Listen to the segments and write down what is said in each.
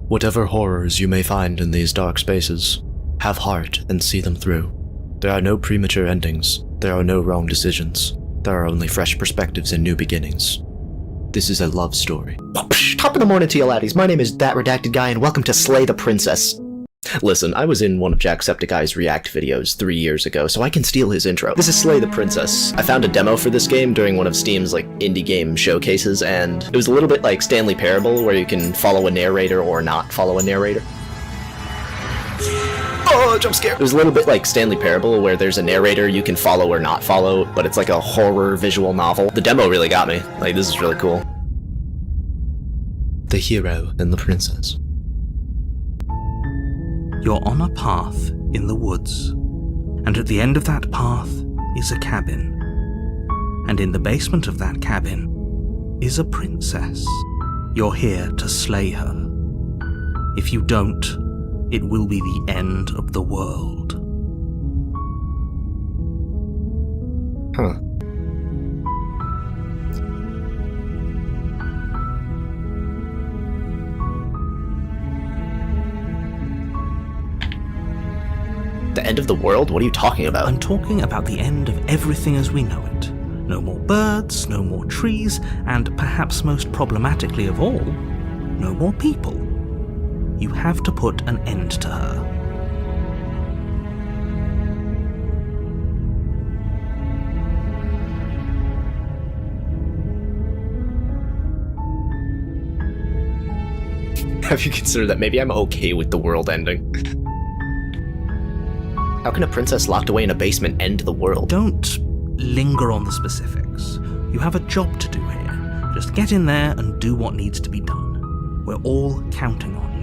Whatever horrors you may find in these dark spaces, have heart and see them through. There are no premature endings. There are no wrong decisions. There are only fresh perspectives and new beginnings. This is a love story. Top of the morning to you laddies, my name is That Redacted Guy and welcome to Slay the Princess. Listen, I was in one of Jacksepticeye's React videos 3 years ago, so I can steal his intro. This is Slay the Princess. I found a demo for this game during one of Steam's indie game showcases, and it was a little bit like Stanley Parable, where you can follow a narrator or not follow a narrator. Oh, jump scare! It was a little bit like Stanley Parable, where there's a narrator you can follow or not follow, but it's like a horror visual novel. The demo really got me. This is really cool. The Hero and the Princess. You're on a path in the woods, and at the end of that path is a cabin. And in the basement of that cabin is a princess. You're here to slay her. If you don't, it will be the end of the world. Huh. The end of the world? What are you talking about? I'm talking about the end of everything as we know it. No more birds, no more trees, and perhaps most problematically of all, no more people. You have to put an end to her. Have you considered that maybe I'm okay with the world ending? How can a princess locked away in a basement end the world? Don't linger on the specifics. You have a job to do here. Just get in there and do what needs to be done. We're all counting on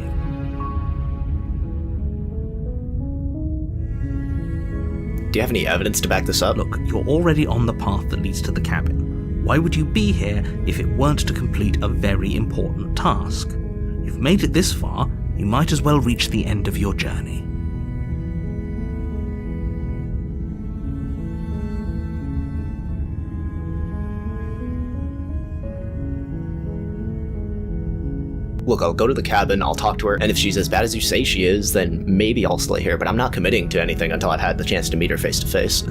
you. Do you have any evidence to back this up? Look, you're already on the path that leads to the cabin. Why would you be here if it weren't to complete a very important task? You've made it this far, you might as well reach the end of your journey. Look, I'll go to the cabin, I'll talk to her, and if she's as bad as you say she is, then maybe I'll slay her, but I'm not committing to anything until I've had the chance to meet her face to face.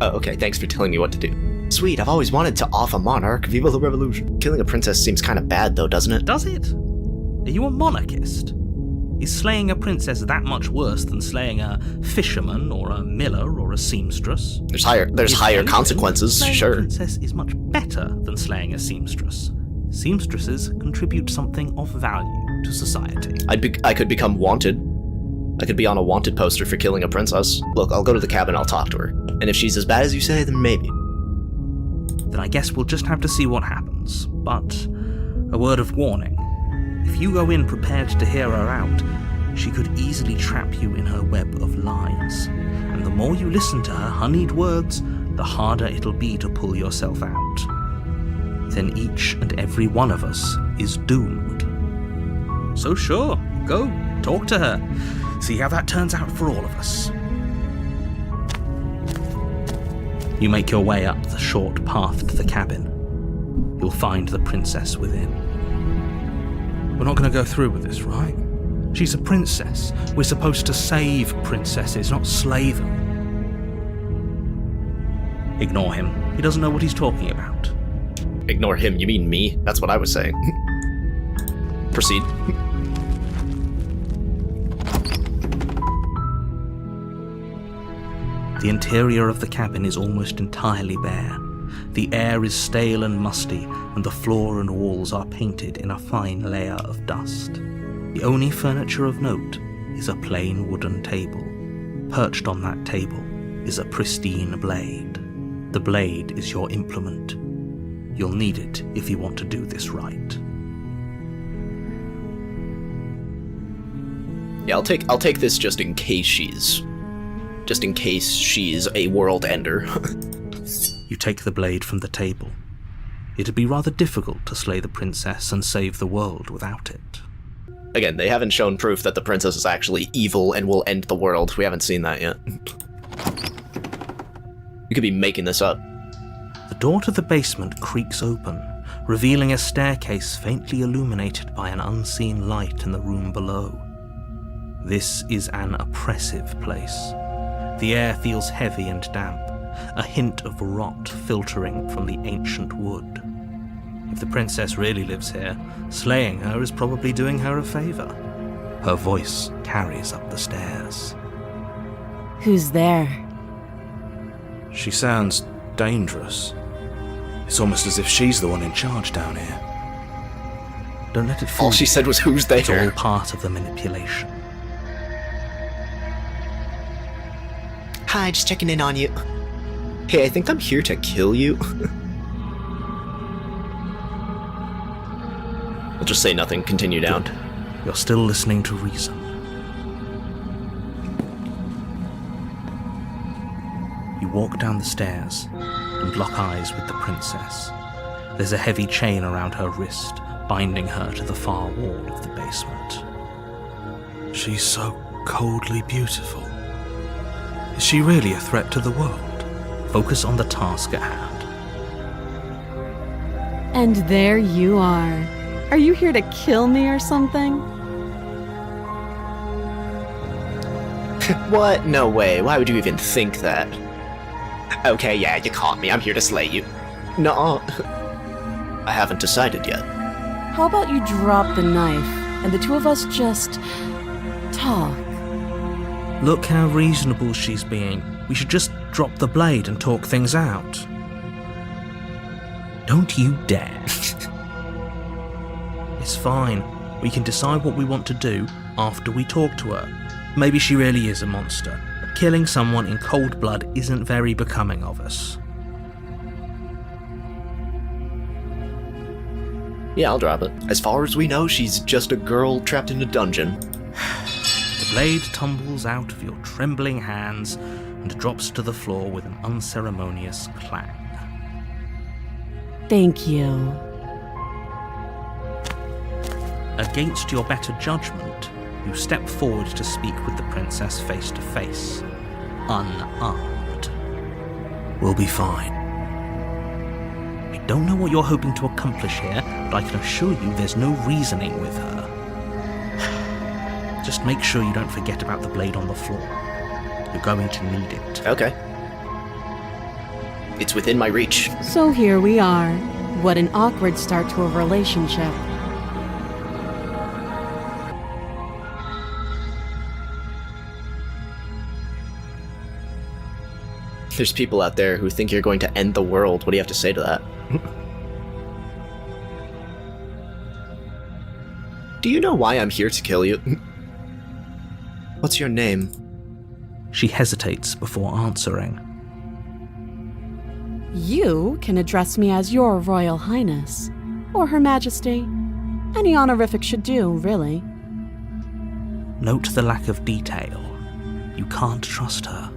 Oh, okay, thanks for telling me what to do. Sweet, I've always wanted to off a monarch. Viva the revolution. Killing a princess seems kind of bad though, doesn't it? Does it? Are you a monarchist? Is slaying a princess that much worse than slaying a fisherman or a miller or a seamstress? There's higher consequences, slaying sure. A princess is much better than slaying a seamstress. Seamstresses contribute something of value to society. I could become wanted. I could be on a wanted poster for killing a princess. Look, I'll go to the cabin, I'll talk to her. And if she's as bad as you say, then maybe. Then I guess we'll just have to see what happens. But a word of warning. If you go in prepared to hear her out, she could easily trap you in her web of lies. And the more you listen to her honeyed words, the harder it'll be to pull yourself out. Then each and every one of us is doomed. So sure, go, talk to her. See how that turns out for all of us. You make your way up the short path to the cabin. You'll find the princess within. We're not going to go through with this, right? She's a princess. We're supposed to save princesses, not slay them. Ignore him. He doesn't know what he's talking about. Ignore him, you mean me? That's what I was saying. Proceed. The interior of the cabin is almost entirely bare. The air is stale and musty, and the floor and walls are painted in a fine layer of dust. The only furniture of note is a plain wooden table. Perched on that table is a pristine blade. The blade is your implement. You'll need it if you want to do this right. Yeah, I'll take this just in case she's a world ender. You take the blade from the table. It'd be rather difficult to slay the princess and save the world without it. Again, they haven't shown proof that the princess is actually evil and will end the world. We haven't seen that yet. You could be making this up. The door to the basement creaks open, revealing a staircase faintly illuminated by an unseen light in the room below. This is an oppressive place. The air feels heavy and damp, a hint of rot filtering from the ancient wood. If the princess really lives here, slaying her is probably doing her a favor. Her voice carries up the stairs. Who's there? She sounds dangerous. It's almost as if she's the one in charge down here. Don't let it fool All she you. said was, "Who's there?" It's all part of the manipulation. Hi, just checking in on you. Hey, I think I'm here to kill you. I'll just say nothing, continue down. You're still listening to reason. You walk down the stairs and lock eyes with the princess. There's a heavy chain around her wrist, binding her to the far wall of the basement. She's so coldly beautiful. Is she really a threat to the world? Focus on the task at hand. And there you are. Are you here to kill me or something? What? No way. Why would you even think that? Okay, yeah, you caught me. I'm here to slay you. No, I haven't decided yet. How about you drop the knife and the two of us just talk? Look how reasonable she's being. We should just drop the blade and talk things out. Don't you dare. It's fine. We can decide what we want to do after we talk to her. Maybe she really is a monster. Killing someone in cold blood isn't very becoming of us. Yeah, I'll drop it. As far as we know, she's just a girl trapped in a dungeon. The blade tumbles out of your trembling hands and drops to the floor with an unceremonious clang. Thank you. Against your better judgment, you step forward to speak with the princess face to face, unarmed. We'll be fine. I don't know what you're hoping to accomplish here, but I can assure you there's no reasoning with her. Just make sure you don't forget about the blade on the floor. You're going to need it. Okay. It's within my reach. So here we are. What an awkward start to a relationship. There's people out there who think you're going to end the world. What do you have to say to that? Do you know why I'm here to kill you? What's your name? She hesitates before answering. You can address me as Your Royal Highness, or Her Majesty. Any honorific should do, really. Note the lack of detail. You can't trust her.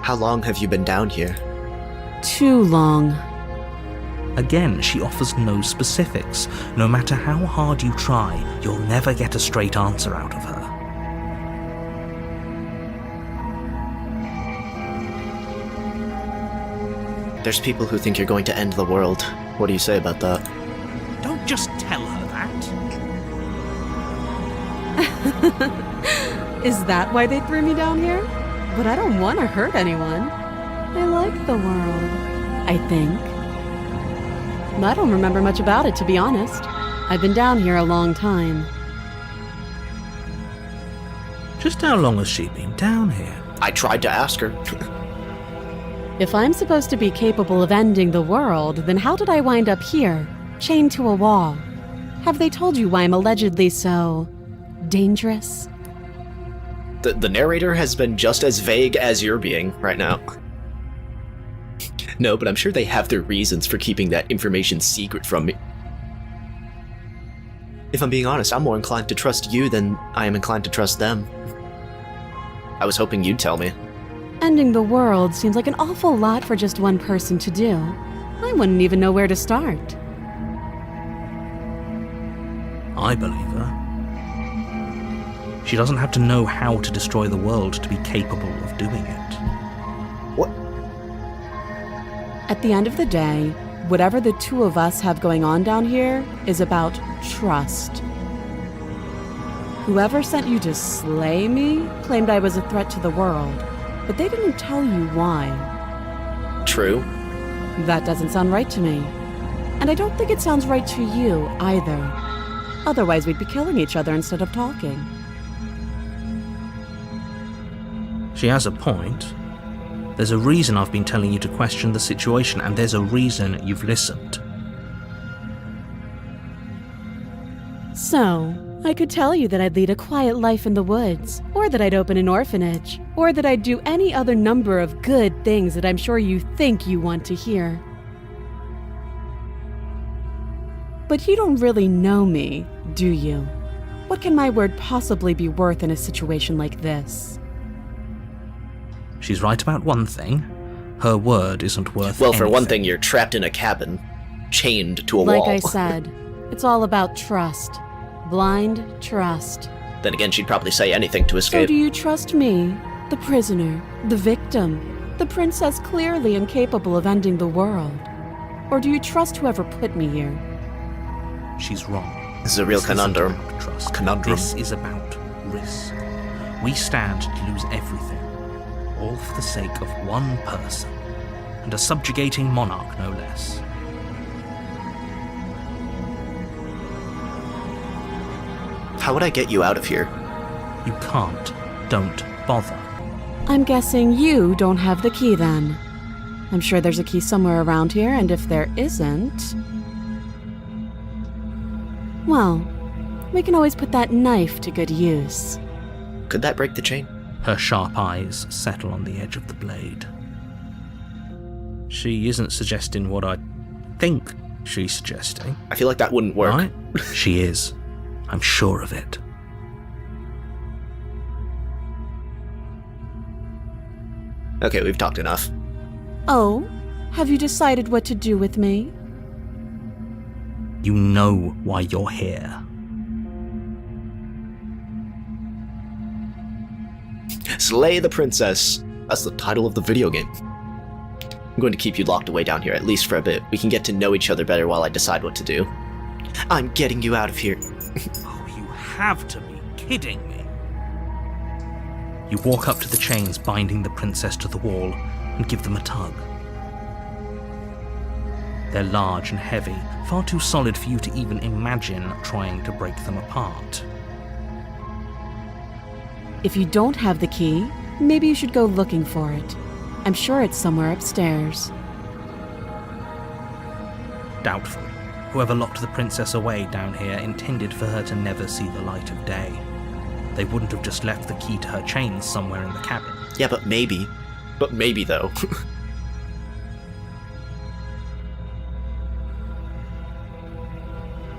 How long have you been down here? Too long. Again, she offers no specifics. No matter how hard you try, you'll never get a straight answer out of her. There's people who think you're going to end the world. What do you say about that? Don't just tell her that. Is that why they threw me down here? But I don't want to hurt anyone. I like the world, I think. I don't remember much about it, to be honest. I've been down here a long time. Just how long has she been down here? I tried to ask her. If I'm supposed to be capable of ending the world, then how did I wind up here, chained to a wall? Have they told you why I'm allegedly so dangerous? The narrator has been just as vague as you're being right now. No, but I'm sure they have their reasons for keeping that information secret from me. If I'm being honest, I'm more inclined to trust you than I am inclined to trust them. I was hoping you'd tell me. Ending the world seems like an awful lot for just one person to do. I wouldn't even know where to start. I believe her. She doesn't have to know how to destroy the world to be capable of doing it. At the end of the day, whatever the two of us have going on down here is about trust. Whoever sent you to slay me claimed I was a threat to the world, but they didn't tell you why. True. That doesn't sound right to me. And I don't think it sounds right to you either. Otherwise, we'd be killing each other instead of talking. She has a point. There's a reason I've been telling you to question the situation, and there's a reason you've listened. So, I could tell you that I'd lead a quiet life in the woods, or that I'd open an orphanage, or that I'd do any other number of good things that I'm sure you think you want to hear. But you don't really know me, do you? What can my word possibly be worth in a situation like this? She's right about one thing. Her word isn't worth Well, for one anything. thing, you're trapped in a cabin, chained to a Like wall. I said, it's all about trust. Blind trust. Then again, she'd probably say anything to So escape. do you trust me, the prisoner, the victim, the princess clearly incapable of ending the world? Or do you trust whoever put me here? She's wrong. This is a real This isn't conundrum. about trust. Conundrum. This is about risk. We stand to lose everything, all for the sake of one person, and a subjugating monarch, no less. How would I get you out of here? You can't. Don't bother. I'm guessing you don't have the key then. I'm sure there's a key somewhere around here, and if there isn't... well, we can always put that knife to good use. Could that break the chain? Her sharp eyes settle on the edge of the blade. She isn't suggesting what I think she's suggesting. I feel like that wouldn't work. Right? She is. I'm sure of it. Okay, we've talked enough. Oh, have you decided what to do with me? You know why you're here. Slay the Princess. That's the title of the video game. I'm going to keep you locked away down here, at least for a bit. We can get to know each other better while I decide what to do. I'm getting you out of here. Oh, you have to be kidding me. You walk up to the chains binding the princess to the wall and give them a tug. They're large and heavy, far too solid for you to even imagine trying to break them apart. If you don't have the key, maybe you should go looking for it. I'm sure it's somewhere upstairs. Doubtful. Whoever locked the princess away down here intended for her to never see the light of day. They wouldn't have just left the key to her chains somewhere in the cabin. Yeah, but maybe. But maybe, though.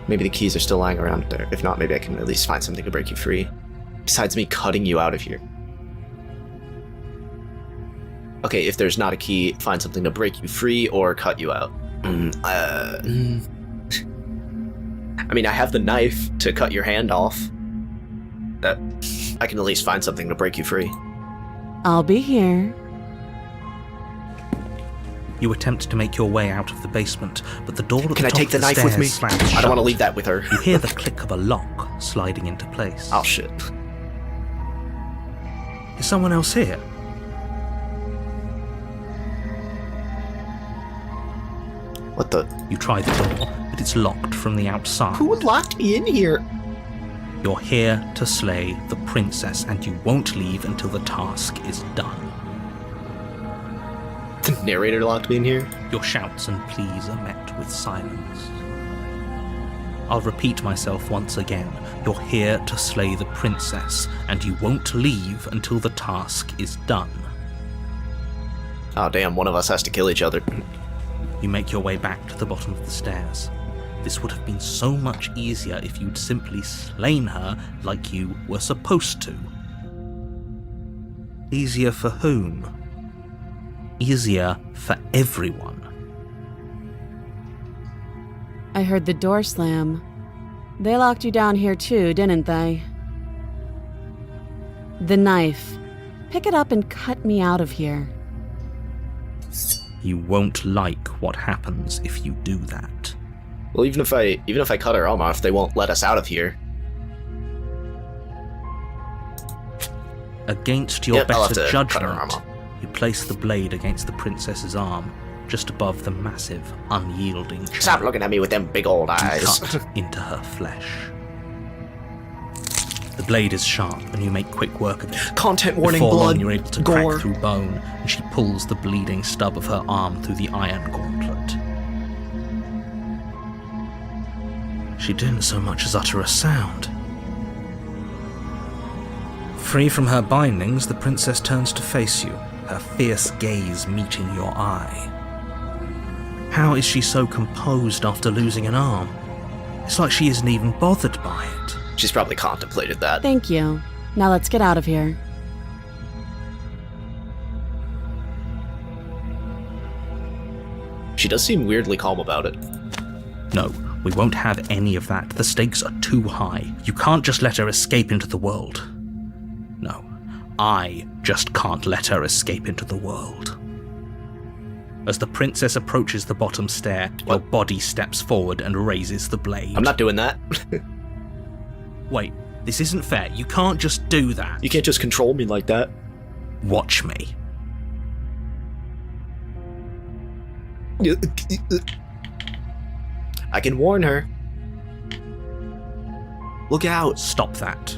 Maybe the keys are still lying around there. If not, maybe I can at least find something to break you free. Besides me cutting you out of here. Okay, if there's not a key, find something to break you free or cut you out. I mean, I have the knife to cut your hand off. I can at least find something to break you free. I'll be here. You attempt to make your way out of the basement, but the door at Can the I top take of the the knife stairs with me? slams I don't want to shut. leave that with her. You hear the click of a lock sliding into place. Oh, shit. Is someone else here? What the? You try the door, but it's locked from the outside. Who locked me in here? You're here to slay the princess, and you won't leave until the task is done. The narrator locked me in here? Your shouts and pleas are met with silence. I'll repeat myself once again. You're here to slay the princess, and you won't leave until the task is done. Oh, damn, one of us has to kill each other. You make your way back to the bottom of the stairs. This would have been so much easier if you'd simply slain her like you were supposed to. Easier for whom? Easier for everyone. I heard the door slam. They locked you down here too, didn't they? The knife. Pick it up and cut me out of here. You won't like what happens if you do that. Well, even if I cut her arm off, they won't let us out of here. Against your Yep, I'll have better to cut her arm judgment, off. you place the blade against the princess's arm, just above the massive, unyielding chain. Stop looking at me with them big old eyes. Cut into her flesh. The blade is sharp, and you make quick work of it. Content warning, Before long, blood, you're able to gore. crack through bone, and she pulls the bleeding stub of her arm through the iron gauntlet. She didn't so much as utter a sound. Free from her bindings, the princess turns to face you, her fierce gaze meeting your eye. How is she so composed after losing an arm? It's like she isn't even bothered by it. She's probably contemplated that. Thank you. Now let's get out of here. She does seem weirdly calm about it. No, we won't have any of that. The stakes are too high. You can't just let her escape into the world. No, I just can't let her escape into the world. As the princess approaches the bottom stair, your body steps forward and raises the blade. I'm not doing that. Wait, this isn't fair. You can't just do that. You can't just control me like that. Watch me. I can warn her. Look out. Stop that.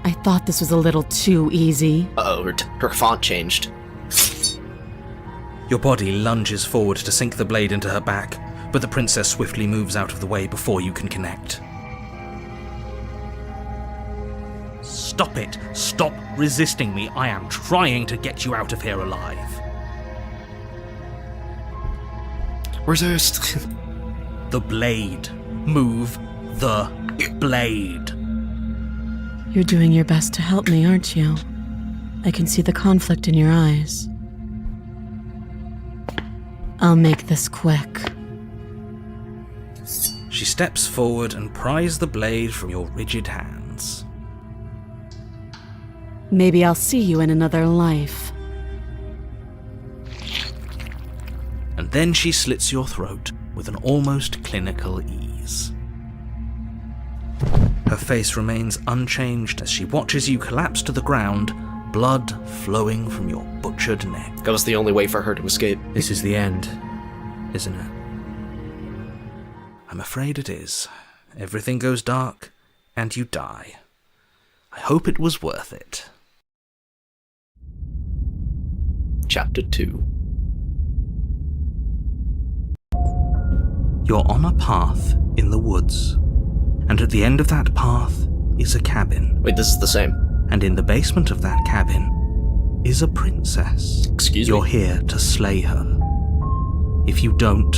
I thought this was a little too easy. Uh-oh, her font changed. Your body lunges forward to sink the blade into her back, but the princess swiftly moves out of the way before you can connect. Stop it! Stop resisting me! I am trying to get you out of here alive. Resist. The blade. Move the blade. You're doing your best to help me, aren't you? I can see the conflict in your eyes. I'll make this quick. She steps forward and pries the blade from your rigid hands. Maybe I'll see you in another life. And then she slits your throat with an almost clinical ease. Her face remains unchanged as she watches you collapse to the ground, blood flowing from your butchered neck. That was the only way for her to escape. This is the end, isn't it? I'm afraid it is. Everything goes dark, and you die. I hope it was worth it. Chapter 2. You're on a path in the woods, and at the end of that path is a cabin. Wait, this is the same. And in the basement of that cabin is a princess. Excuse me? You're here to slay her. If you don't,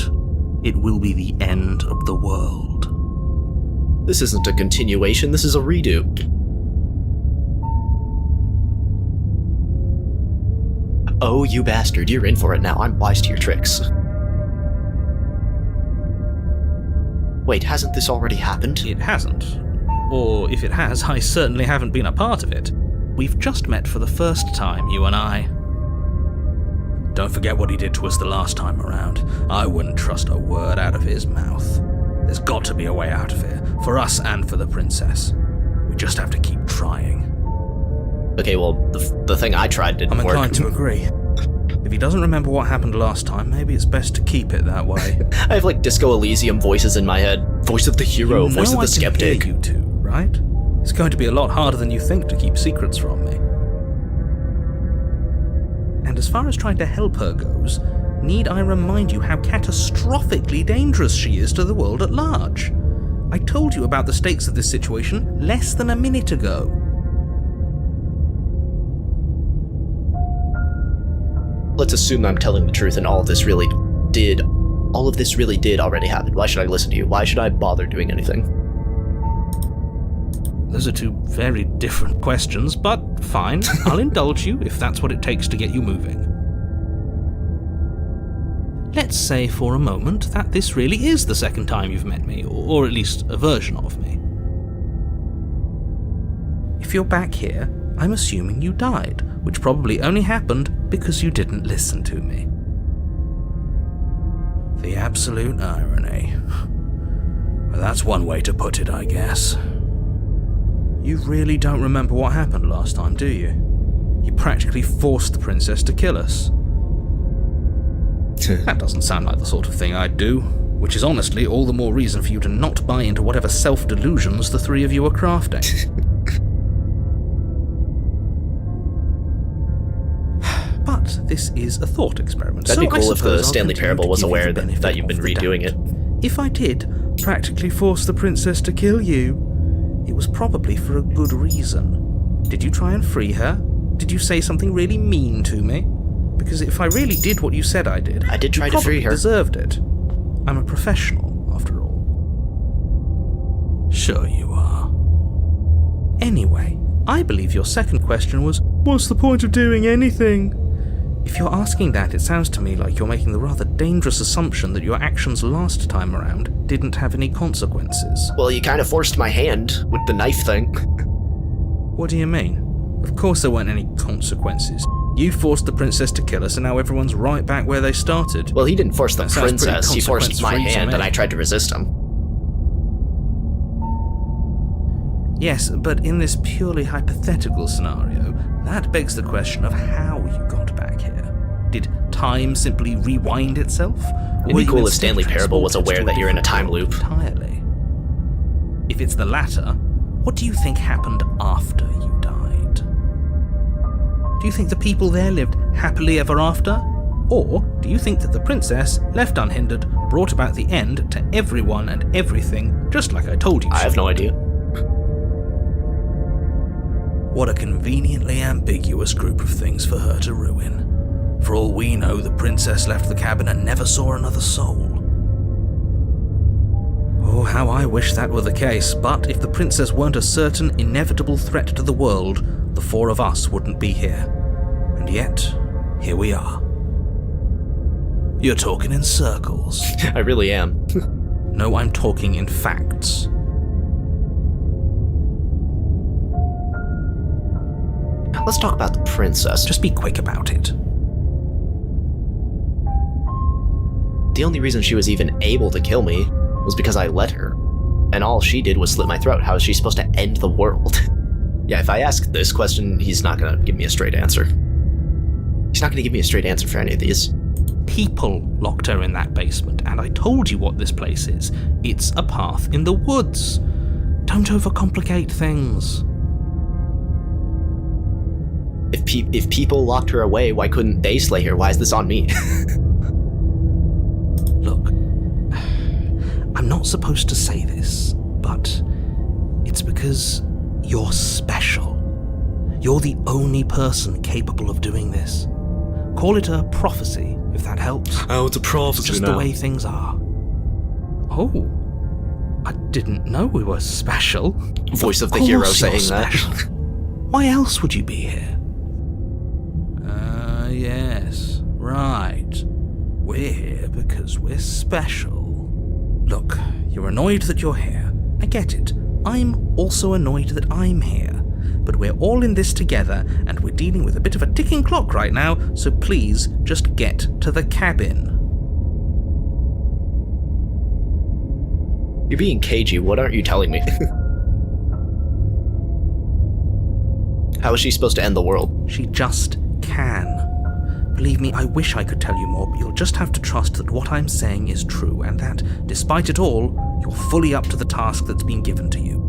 it will be the end of the world. This isn't a continuation, this is a redo. Oh, you bastard, you're in for it now. I'm wise to your tricks. Wait, hasn't this already happened? It hasn't. Or if it has, I certainly haven't been a part of it. We've just met for the first time, you and I. Don't forget what he did to us the last time around. I wouldn't trust a word out of his mouth. There's got to be a way out of here, for us and for the princess. We just have to keep trying. Okay, well, the thing I tried didn't work. I'm inclined to agree. If he doesn't remember what happened last time, maybe it's best to keep it that way. I have like Disco Elysium voices in my head. Voice of the hero, voice of the skeptic. I can hear you two, right? It's going to be a lot harder than you think to keep secrets from me. And as far as trying to help her goes, need I remind you how catastrophically dangerous she is to the world at large? I told you about the stakes of this situation less than a minute ago. Let's assume I'm telling the truth and all of this really did already happen. Why should I listen to you? Why should I bother doing anything? Those are two very different questions, but fine. I'll indulge you if that's what it takes to get you moving. Let's say for a moment that this really is the second time you've met me, or at least a version of me. If you're back here, I'm assuming you died, which probably only happened because you didn't listen to me. The absolute irony. Well, that's one way to put it, I guess. You really don't remember what happened last time, do you? You practically forced the princess to kill us. That doesn't sound like the sort of thing I'd do, which is honestly all the more reason for you to not buy into whatever self-delusions the three of you are crafting. But this is a thought experiment. That'd be cool if the I'll Stanley continue Parable to was give you aware the benefit that you've been of the redoing doubt. it. If I did practically force the princess to kill you, it was probably for a good reason. Did you try and free her? Did you say something really mean to me? Because if I really did what you said I did, I did try you to free probably her. Deserved it. I'm a professional, after all. Sure you are. Anyway, I believe your second question was, what's the point of doing anything? If you're asking that, it sounds to me like you're making the rather dangerous assumption that your actions last time around didn't have any consequences. Well, you kind of forced my hand with the knife thing. What do you mean? Of course there weren't any consequences. You forced the princess to kill us and now everyone's right back where they started. Well, he didn't force the That sounds pretty princess, he forced my consequence-free to hand me. and I tried to resist him. Yes, but in this purely hypothetical scenario, that begs the question of how you got back here. Did time simply rewind itself? It'd be cool if Stanley Parable was aware that you're in a time loop. Entirely. If it's the latter, what do you think happened after you died? Do you think the people there lived happily ever after? Or do you think that the princess, left unhindered, brought about the end to everyone and everything, just like I told you I have no idea. What a conveniently ambiguous group of things for her to ruin. For all we know, the princess left the cabin and never saw another soul. Oh, how I wish that were the case, but if the princess weren't a certain, inevitable threat to the world, the four of us wouldn't be here. And yet, here we are. You're talking in circles. I really am. No, I'm talking in facts. Let's talk about the princess. Just be quick about it. The only reason she was even able to kill me was because I let her. And all she did was slit my throat. How is she supposed to end the world? Yeah, if I ask this question, he's not gonna give me a straight answer. He's not gonna give me a straight answer for any of these. People locked her in that basement, and I told you what this place is. It's a path in the woods. Don't overcomplicate things. If people locked her away, why couldn't they slay her? Why is this on me? Look, I'm not supposed to say this, but it's because you're special. You're the only person capable of doing this. Call it a prophecy, if that helps. Oh, it's a prophecy Just the way things are. Oh, I didn't know we were special. Voice of the course hero you're saying that. special. Why else would you be here? Yes, right. We're here because we're special. Look, you're annoyed that you're here. I get it. I'm also annoyed that I'm here. But we're all in this together, and we're dealing with a bit of a ticking clock right now, so please just get to the cabin. You're being cagey, what aren't you telling me? How is she supposed to end the world? She just can. Believe me, I wish I could tell you more, but you'll just have to trust that what I'm saying is true, and that, despite it all, you're fully up to the task that's been given to you.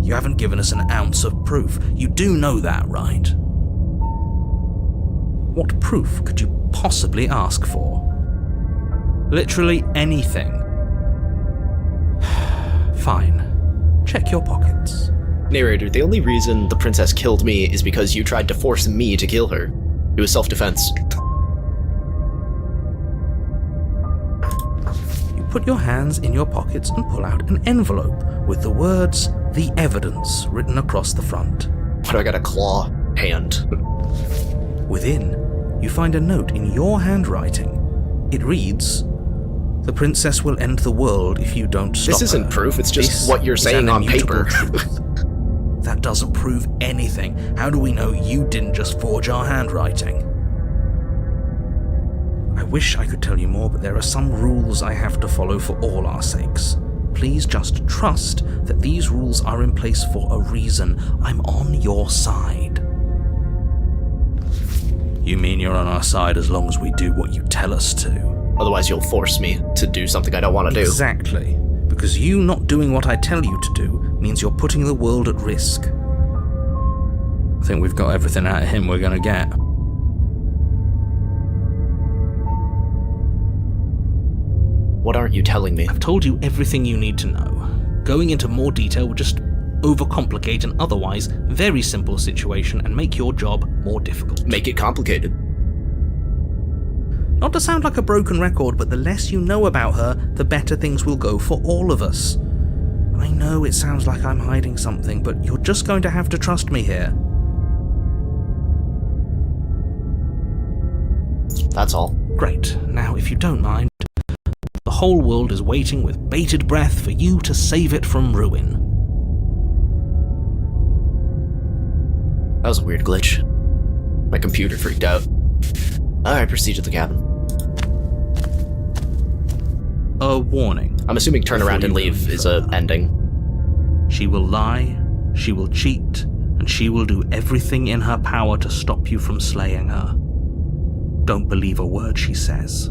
You haven't given us an ounce of proof. You do know that, right? What proof could you possibly ask for? Literally anything. Fine. Check your pockets. Narrator, the only reason the princess killed me is because you tried to force me to kill her. It was self-defense. You put your hands in your pockets and pull out an envelope with the words, "The Evidence," written across the front. What, I got a claw hand? Within, you find a note in your handwriting. It reads, "The princess will end the world if you don't stop This isn't her. proof, it's just This what you're is saying an on immutable paper." truth." That doesn't prove anything. How do we know you didn't just forge our handwriting? I wish I could tell you more, but there are some rules I have to follow for all our sakes. Please just trust that these rules are in place for a reason. I'm on your side. You mean you're on our side as long as we do what you tell us to? Otherwise you'll force me to do something I don't want to do. Exactly. Because you not doing what I tell you to do means you're putting the world at risk. I think we've got everything out of him we're gonna get. What aren't you telling me? I've told you everything you need to know. Going into more detail would just overcomplicate an otherwise very simple situation and make your job more difficult. Make it complicated. Not to sound like a broken record, but the less you know about her, the better things will go for all of us. I know it sounds like I'm hiding something, but you're just going to have to trust me here. That's all. Great. Now, if you don't mind, the whole world is waiting with bated breath for you to save it from ruin. That was a weird glitch. My computer freaked out. Alright, proceed to the cabin. A warning. I'm assuming turn around and leave is a ending. She will lie, she will cheat, and she will do everything in her power to stop you from slaying her. Don't believe a word she says.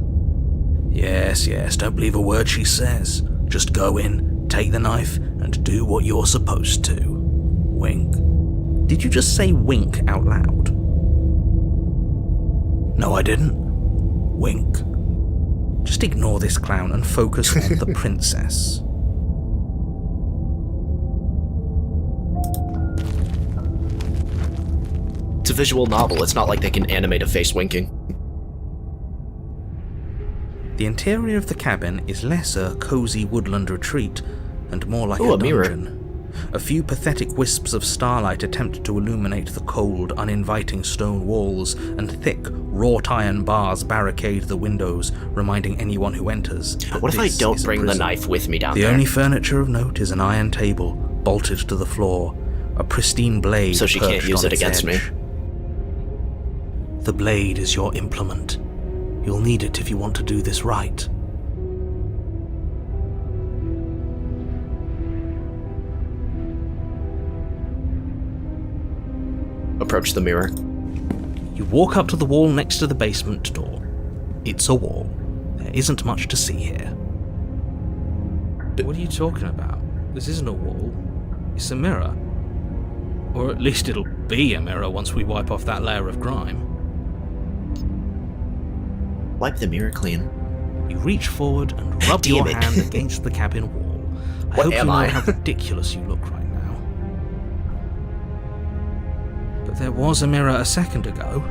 Yes, don't believe a word she says. Just go in, take the knife, and do what you're supposed to. Wink. Did you just say wink out loud? No, I didn't. Wink. Just ignore this clown and focus on the princess. It's a visual novel. It's not like they can animate a face winking. The interior of the cabin is less a cozy woodland retreat and more like a dungeon. Mirror. A few pathetic wisps of starlight attempt to illuminate the cold, uninviting stone walls, and thick, wrought iron bars barricade the windows, reminding anyone who enters. What if I don't bring the knife with me down there? The only furniture of note is an iron table, bolted to the floor, a pristine blade so she can't use it against me. The blade is your implement. You'll need it if you want to do this right. Approach the mirror. You walk up to the wall next to the basement door. It's a wall. There isn't much to see here. What are you talking about? This isn't a wall. It's a mirror. Or at least it'll be a mirror once we wipe off that layer of grime. Wipe the mirror clean. You reach forward and rub your hand against the cabin wall. I hope you know how ridiculous you look right now. But there was a mirror a second ago.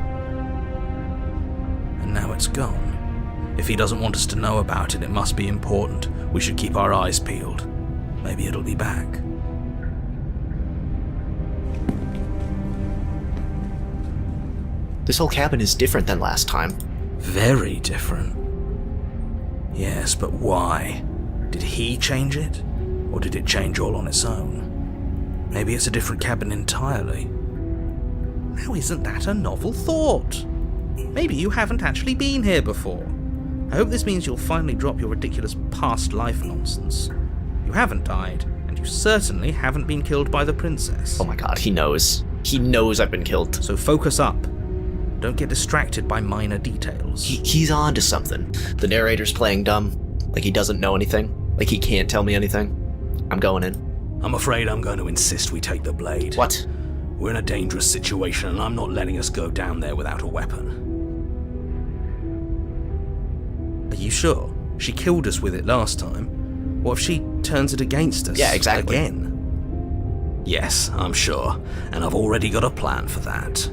And now it's gone. If he doesn't want us to know about it, it must be important. We should keep our eyes peeled. Maybe it'll be back. This whole cabin is different than last time. Very different. Yes, but why? Did he change it? Or did it change all on its own? Maybe it's a different cabin entirely. Now isn't that a novel thought? Maybe you haven't actually been here before. I hope this means you'll finally drop your ridiculous past life nonsense. You haven't died, and you certainly haven't been killed by the princess. Oh my god, he knows. He knows I've been killed. So focus up. Don't get distracted by minor details. He's on to something. The narrator's playing dumb. Like he doesn't know anything. Like he can't tell me anything. I'm going in. I'm afraid I'm going to insist we take the blade. What? We're in a dangerous situation, and I'm not letting us go down there without a weapon. Are you sure? She killed us with it last time. What if she turns it against us? Yeah, exactly. Again? Yes, I'm sure, and I've already got a plan for that.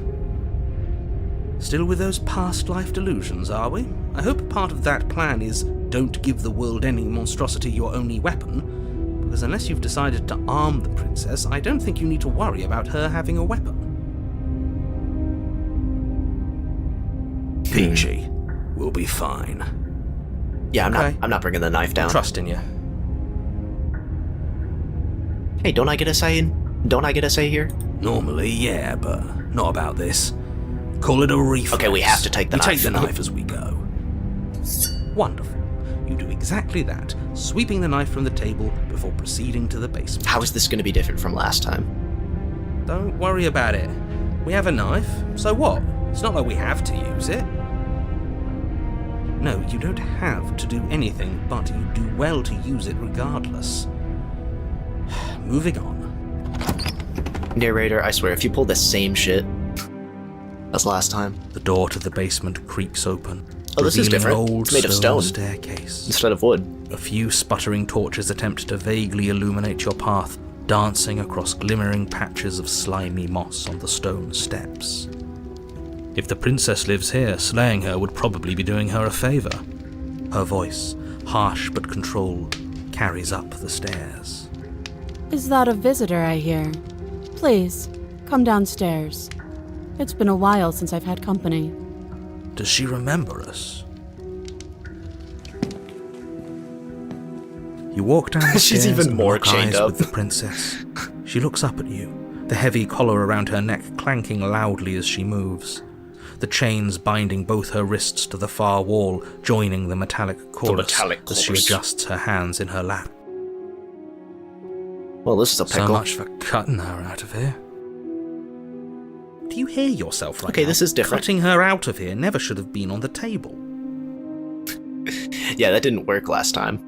Still with those past life delusions, are we? I hope part of that plan is don't give the world any monstrosity your only weapon, because unless you've decided to arm the princess, I don't think you need to worry about her having a weapon. Peachy, we'll be fine. Yeah, Okay. I'm not bringing the knife down. I'm trusting you. Hey, don't I get a say in? Don't I get a say here? Normally, yeah, but not about this. Call it a reflex. Okay, we have to take the knife. We take the knife as we go. Wonderful. You do exactly that, sweeping the knife from the table before proceeding to the basement. How is this going to be different from last time? Don't worry about it. We have a knife, so what? It's not like we have to use it. No, you don't have to do anything, but you do well to use it regardless. Moving on. Narrator, I swear, if you pull the same shit as last time. The door to the basement creaks open. Oh, this is revealing an different. old It's made of stone staircase. instead of wood. A few sputtering torches attempt to vaguely illuminate your path, dancing across glimmering patches of slimy moss on the stone steps. If the princess lives here, slaying her would probably be doing her a favor. Her voice, harsh but controlled, carries up the stairs. Is that a visitor I hear? Please, come downstairs. It's been a while since I've had company. Does she remember us? You walk down the She's stairs even and more lock chained eyes up. with the princess. She looks up at you, the heavy collar around her neck clanking loudly as she moves. The chains binding both her wrists to the far wall, joining the metallic chorus as she adjusts her hands in her lap. Well, this is a pickle. So much for cutting her out of here. Do you hear yourself right Okay, now? this is different. Cutting her out of here never should have been on the table. Yeah, that didn't work last time.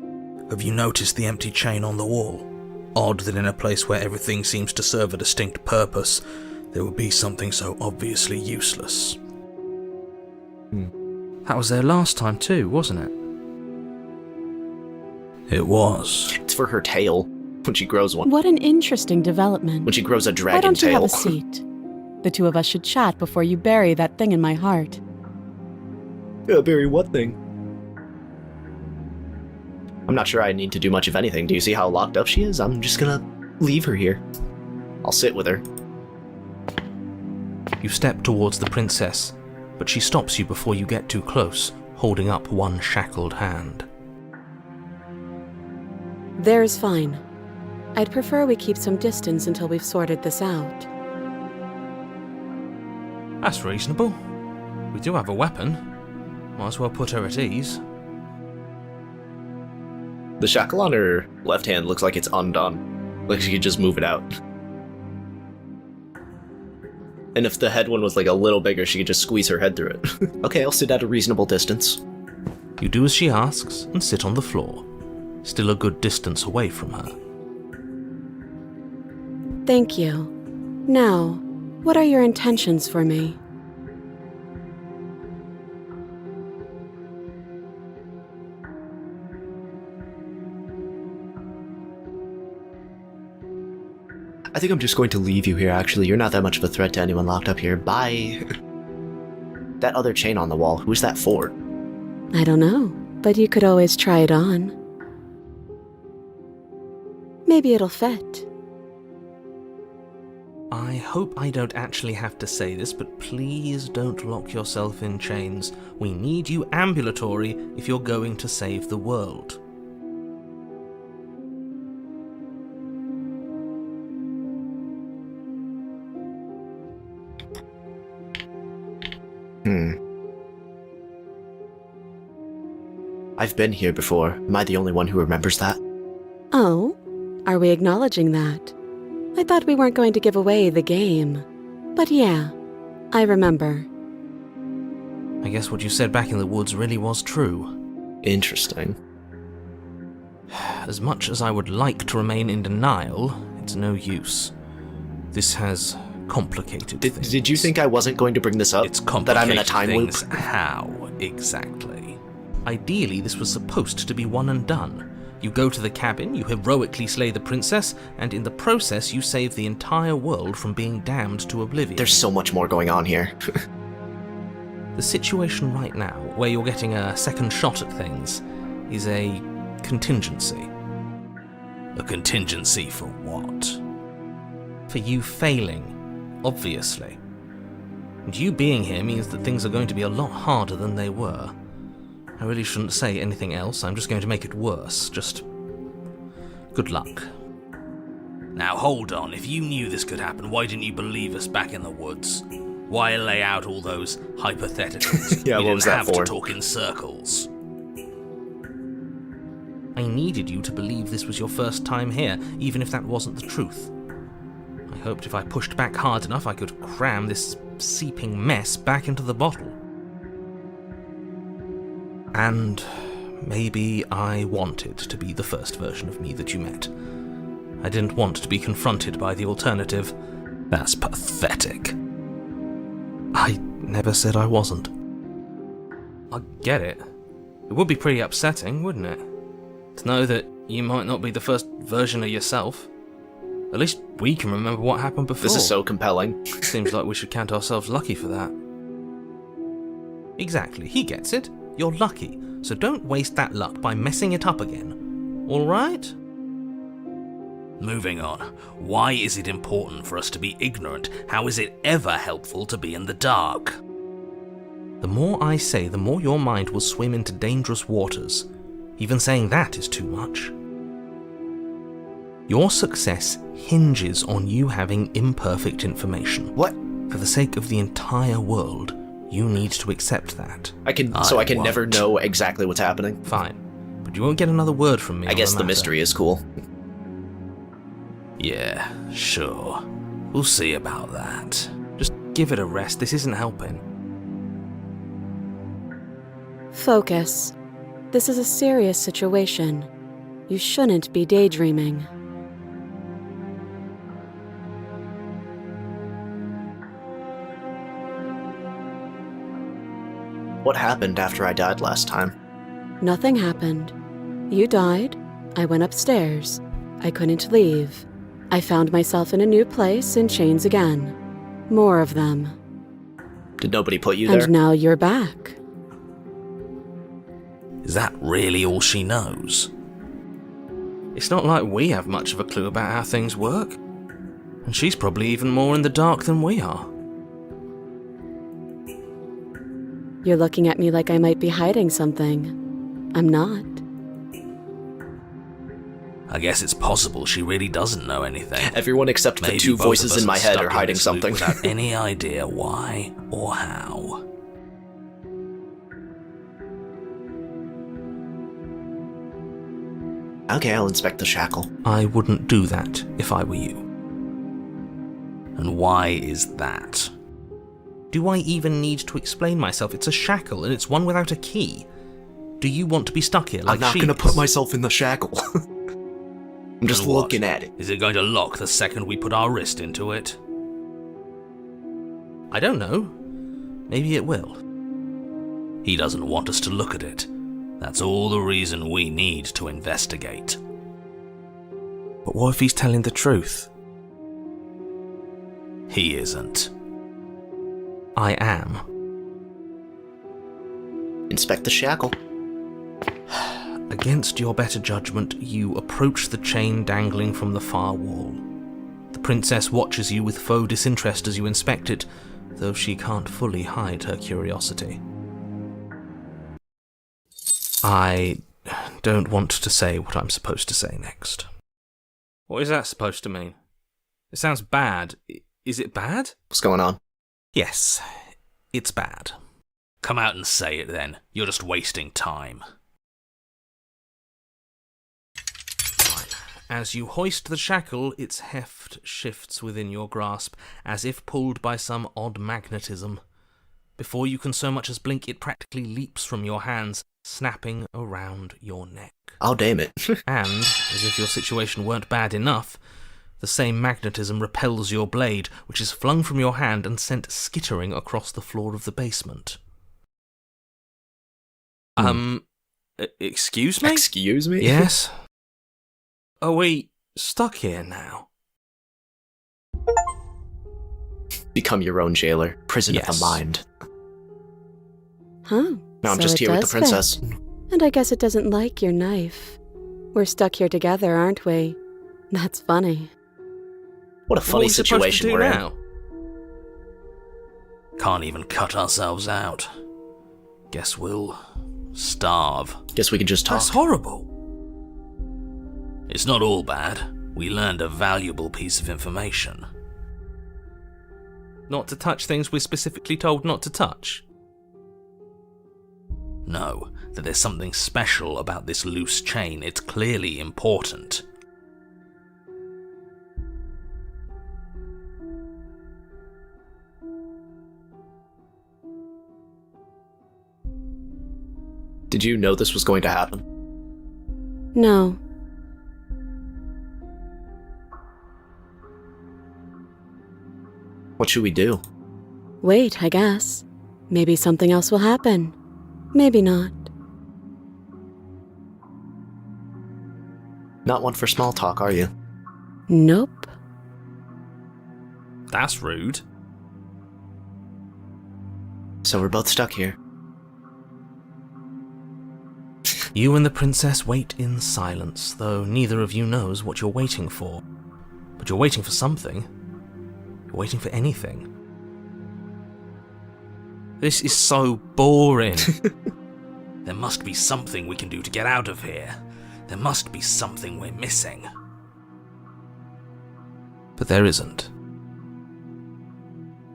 Have you noticed the empty chain on the wall? Odd that in a place where everything seems to serve a distinct purpose, there would be something so obviously useless. That was there last time too, wasn't it? It was. It's for her tail when she grows one. What an interesting development. When she grows a dragon Why don't you tail. have a seat? The two of us should chat before you bury that thing in my heart. Bury what thing? I'm not sure I need to do much of anything. Do you see how locked up she is? I'm just gonna leave her here. I'll sit with her. You step towards the princess, but she stops you before you get too close, holding up one shackled hand. There's fine. I'd prefer we keep some distance until we've sorted this out. That's reasonable. We do have a weapon. Might as well put her at ease. The shackle on her left hand looks like it's undone. Like she could just move it out. And if the head one was like a little bigger, she could just squeeze her head through it. Okay, I'll sit at a reasonable distance. You do as she asks and sit on the floor, still a good distance away from her. Thank you. Now, what are your intentions for me? I think I'm just going to leave you here, actually. You're not that much of a threat to anyone locked up here. Bye. That other chain on the wall, who's that for? I don't know, but you could always try it on. Maybe it'll fit. I hope I don't actually have to say this, but please don't lock yourself in chains. We need you ambulatory if you're going to save the world. I've been here before. Am I the only one who remembers that? Oh? Are we acknowledging that? I thought we weren't going to give away the game. But yeah, I remember. I guess what you said back in the woods really was true. Interesting. As much as I would like to remain in denial, it's no use. This has complicated things. Did you think I wasn't going to bring this up? It's that complicated I'm in a time loop? things. How, exactly? Ideally, this was supposed to be one and done. You go to the cabin, you heroically slay the princess, and in the process you save the entire world from being damned to oblivion. There's so much more going on here. The situation right now, where you're getting a second shot at things, is a contingency. A contingency for what? For you failing, obviously. And you being here means that things are going to be a lot harder than they were. I really shouldn't say anything else, I'm just going to make it worse. Just good luck. Now hold on, if you knew this could happen, why didn't you believe us back in the woods? Why lay out all those hypotheticals? Yeah, You what was didn't that have for? to talk in circles. I needed you to believe this was your first time here, even if that wasn't the truth. I hoped if I pushed back hard enough I could cram this seeping mess back into the bottle. And maybe I wanted to be the first version of me that you met. I didn't want to be confronted by the alternative. That's pathetic. I never said I wasn't. I get it. It would be pretty upsetting, wouldn't it? To know that you might not be the first version of yourself. At least we can remember what happened before. This is so compelling. Seems like we should count ourselves lucky for that. Exactly, he gets it. You're lucky, so don't waste that luck by messing it up again. Alright? Moving on. Why is it important for us to be ignorant? How is it ever helpful to be in the dark? The more I say, the more your mind will swim into dangerous waters. Even saying that is too much. Your success hinges on you having imperfect information. What? For the sake of the entire world, you need to accept that. I can won't. never know exactly what's happening. Fine, but you won't get another word from me. I guess the mystery is cool. Yeah, sure. We'll see about that. Just give it a rest, this isn't helping. Focus. This is a serious situation. You shouldn't be daydreaming. What happened after I died last time? Nothing happened. You died. I went upstairs. I couldn't leave. I found myself in a new place in chains again. More of them. Did nobody put you there? And now you're back. Is that really all she knows? It's not like we have much of a clue about how things work. And she's probably even more in the dark than we are. You're looking at me like I might be hiding something. I'm not. I guess it's possible she really doesn't know anything. Everyone except the two both voices of us in my head stuck are hiding this loop something. without any idea why or how. Okay, I'll inspect the shackle. I wouldn't do that if I were you. And why is that? Do I even need to explain myself? It's a shackle and it's one without a key. Do you want to be stuck here like I'm not she gonna is? put myself in the shackle. I'm just And what? looking at it. Is it going to lock the second we put our wrist into it? I don't know. Maybe it will. He doesn't want us to look at it. That's all the reason we need to investigate. But what if he's telling the truth? He isn't. I am. Inspect the shackle. Against your better judgment, you approach the chain dangling from the far wall. The princess watches you with faux disinterest as you inspect it, though she can't fully hide her curiosity. I don't want to say what I'm supposed to say next. What is that supposed to mean? It sounds bad. Is it bad? What's going on? Yes, it's bad. Come out and say it then. You're just wasting time. As you hoist the shackle, its heft shifts within your grasp, as if pulled by some odd magnetism. Before you can so much as blink, it practically leaps from your hands, snapping around your neck. Oh, damn it. And, as if your situation weren't bad enough, the same magnetism repels your blade, which is flung from your hand and sent skittering across the floor of the basement. Excuse me? Excuse me? Yes? Are we stuck here now? Become your own jailer. Prison of Yes. the mind. Huh? No, I'm So just it here with the does princess. fit. And I guess it doesn't like your knife. We're stuck here together, aren't we? That's funny. What a What are funny we supposed to situation do we're now? Can't even cut ourselves out. Guess we'll starve. in. Guess we can just talk. That's horrible. It's not all bad. We learned a valuable piece of information. Not to touch things we're specifically told not to touch. No, that there's something special about this loose chain. It's clearly important. Did you know this was going to happen? No. What should we do? Wait, I guess. Maybe something else will happen. Maybe not. Not one for small talk, are you? Nope. That's rude. So we're both stuck here. You and the princess wait in silence, though neither of you knows what you're waiting for. But you're waiting for something. You're waiting for anything. This is so boring. There must be something we can do to get out of here. There must be something we're missing. But there isn't.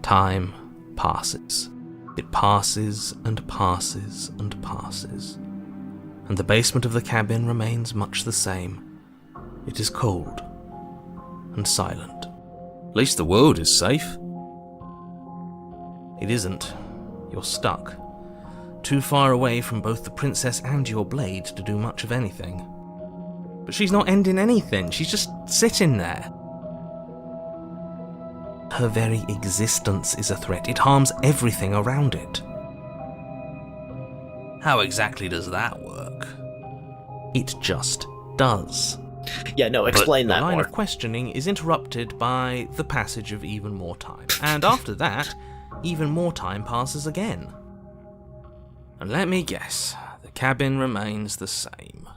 Time passes. It passes and passes and passes. And the basement of the cabin remains much the same. It is cold and silent. At least the world is safe. It isn't. You're stuck. Too far away from both the princess and your blade to do much of anything. But she's not ending anything. She's just sitting there. Her very existence is a threat. It harms everything around it. How exactly does that work? It just does. Yeah, no, explain that The line more. of questioning is interrupted by the passage of even more time. And after that, even more time passes again. And let me guess, the cabin remains the same.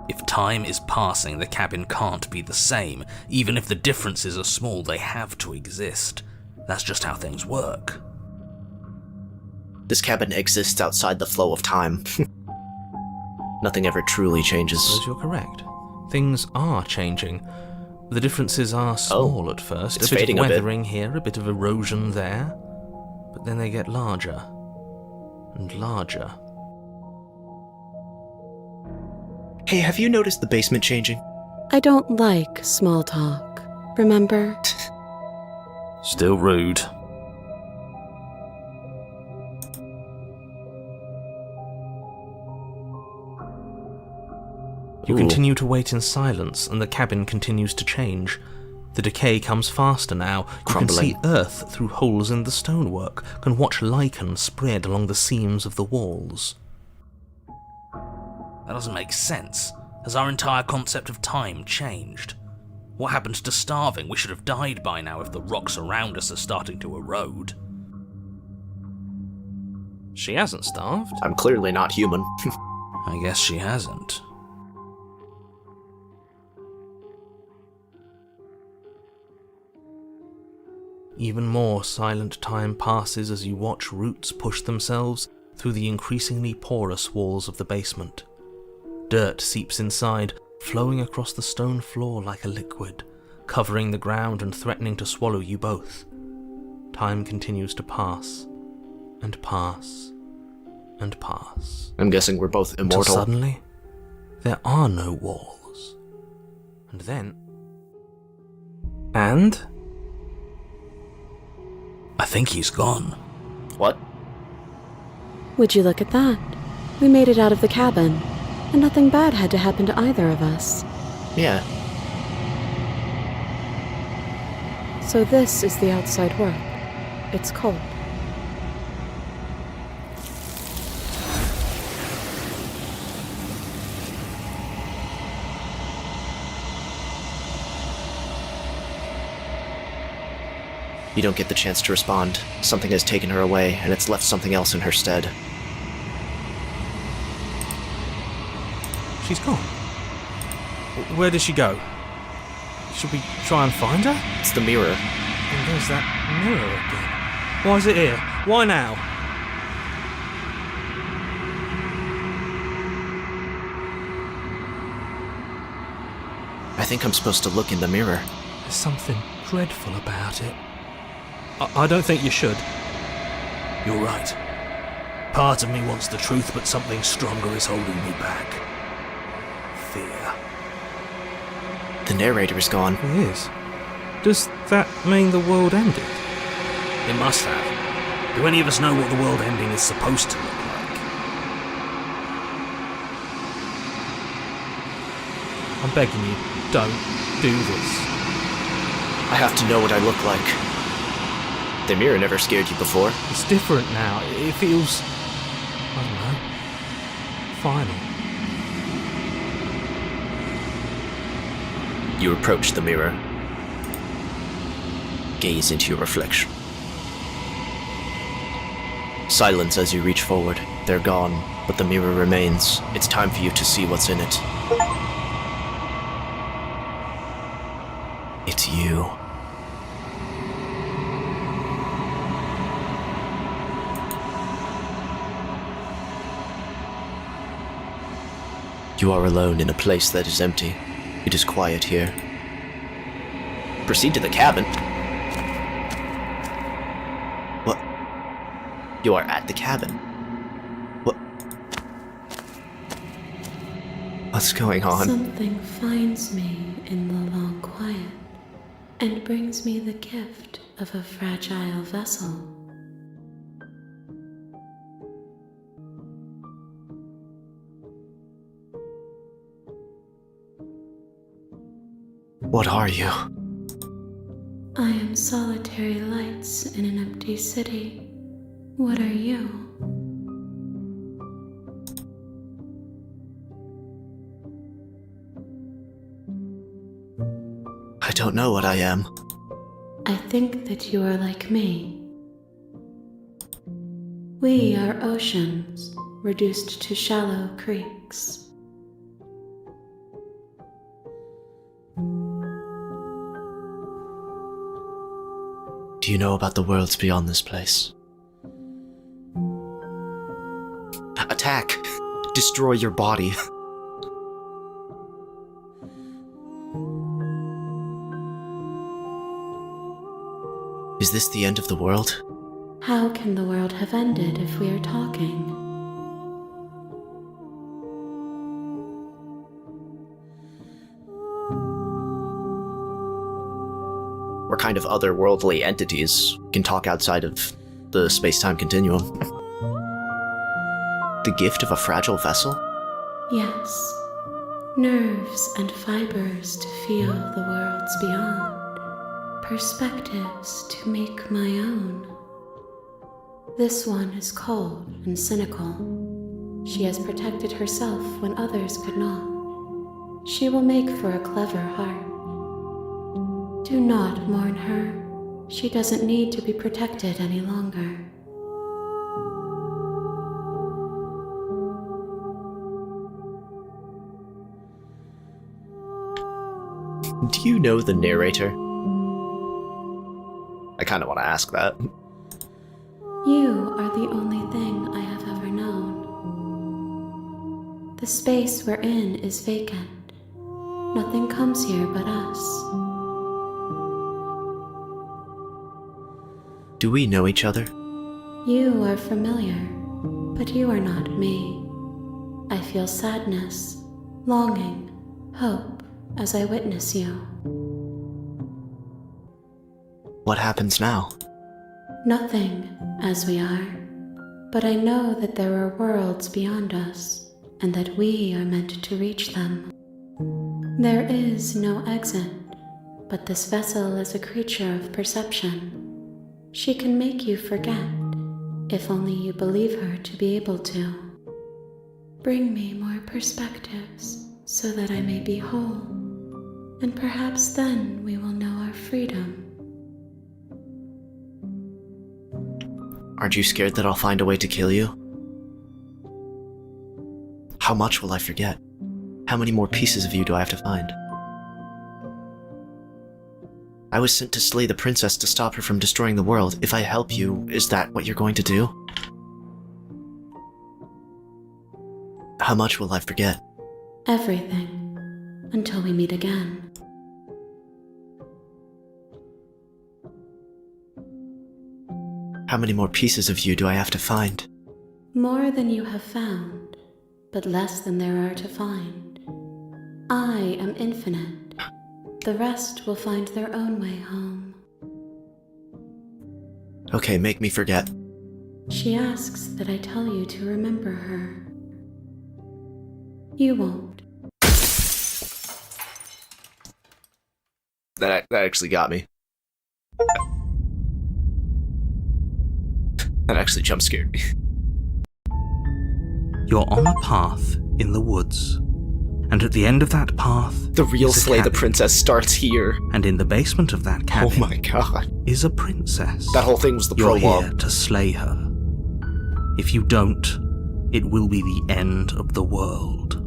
If time is passing, the cabin can't be the same. Even if the differences are small, they have to exist. That's just how things work. This cabin exists outside the flow of time. Nothing ever truly changes. Suppose you're correct. Things are changing. The differences are small at first. it's A bit fading of a bit. weathering here, a bit of erosion there. But then they get larger and larger. Hey, have you noticed the basement changing? I don't like small talk. Remember? Still rude. You Ooh. continue to wait in silence, and the cabin continues to change. The decay comes faster now. You Crumbling. can see earth through holes in the stonework, can watch lichen spread along the seams of the walls. That doesn't make sense. Has our entire concept of time changed? What happened to starving? We should have died by now if the rocks around us are starting to erode. She hasn't starved. I'm clearly not human. I guess she hasn't. Even more silent time passes as you watch roots push themselves through the increasingly porous walls of the basement. Dirt seeps inside, flowing across the stone floor like a liquid, covering the ground and threatening to swallow you both. Time continues to pass, and pass, and pass. I'm guessing we're both Until immortal. suddenly, there are no walls. And then... And? I think he's gone. What? Would you look at that? We made it out of the cabin, and nothing bad had to happen to either of us. Yeah. So this is the outside world. It's cold. You don't get the chance to respond. Something has taken her away, and it's left something else in her stead. She's gone. Where did she go? Should we try and find her? It's the mirror. And there's that mirror again. Why is it here? Why now? I think I'm supposed to look in the mirror. There's something dreadful about it. I don't think you should. You're right. Part of me wants the truth, but something stronger is holding me back. Fear. The narrator is gone. It is. Does that mean the world ended? It must have. Do any of us know what the world ending is supposed to look like? I'm begging you, don't do this. I have to know what I look like. The mirror never scared you before. It's different now. It feels... I don't know. Final. You approach the mirror. Gaze into your reflection. Silence as you reach forward. They're gone, but the mirror remains. It's time for you to see what's in it. It's you. You are alone in a place that is empty. It is quiet here. Proceed to the cabin. What? You are at the cabin. What? What's going on? Something finds me in the long quiet and brings me the gift of a fragile vessel. What are you? I am solitary lights in an empty city. What are you? I don't know what I am. I think that you are like me. We are oceans, reduced to shallow creeks. Do you know about the worlds beyond this place? Attack! Destroy your body. Is this the end of the world? How can the world have ended if we are talking? We're kind of otherworldly entities, can talk outside of the space-time continuum. The gift of a fragile vessel? Yes. Nerves and fibers to feel the worlds beyond. Perspectives to make my own. This one is cold and cynical. She has protected herself when others could not. She will make for a clever heart. Do not mourn her. She doesn't need to be protected any longer. Do you know the narrator? I kind of want to ask that. You are the only thing I have ever known. The space we're in is vacant. Nothing comes here but us. Do we know each other? You are familiar, but you are not me. I feel sadness, longing, hope as I witness you. What happens now? Nothing, as we are, but I know that there are worlds beyond us, and that we are meant to reach them. There is no exit, but this vessel is a creature of perception. She can make you forget, if only you believe her to be able to. Bring me more perspectives, so that I may be whole, and perhaps then we will know our freedom. Aren't you scared that I'll find a way to kill you? How much will I forget? How many more pieces of you do I have to find? I was sent to slay the princess to stop her from destroying the world. If I help you, is that what you're going to do? How much will I forget? Everything, until we meet again. How many more pieces of you do I have to find? More than you have found, but less than there are to find. I am infinite. The rest will find their own way home. Okay, make me forget. She asks that I tell you to remember her. You won't. That actually got me. That actually jump scared me. You're on a path in the woods, and at the end of that path, The real is a Slay the cabin. Princess starts here. And in the basement of that Oh cabin my god. is a princess. That whole thing was the You're prologue. here to slay her. If you don't, it will be the end of the world.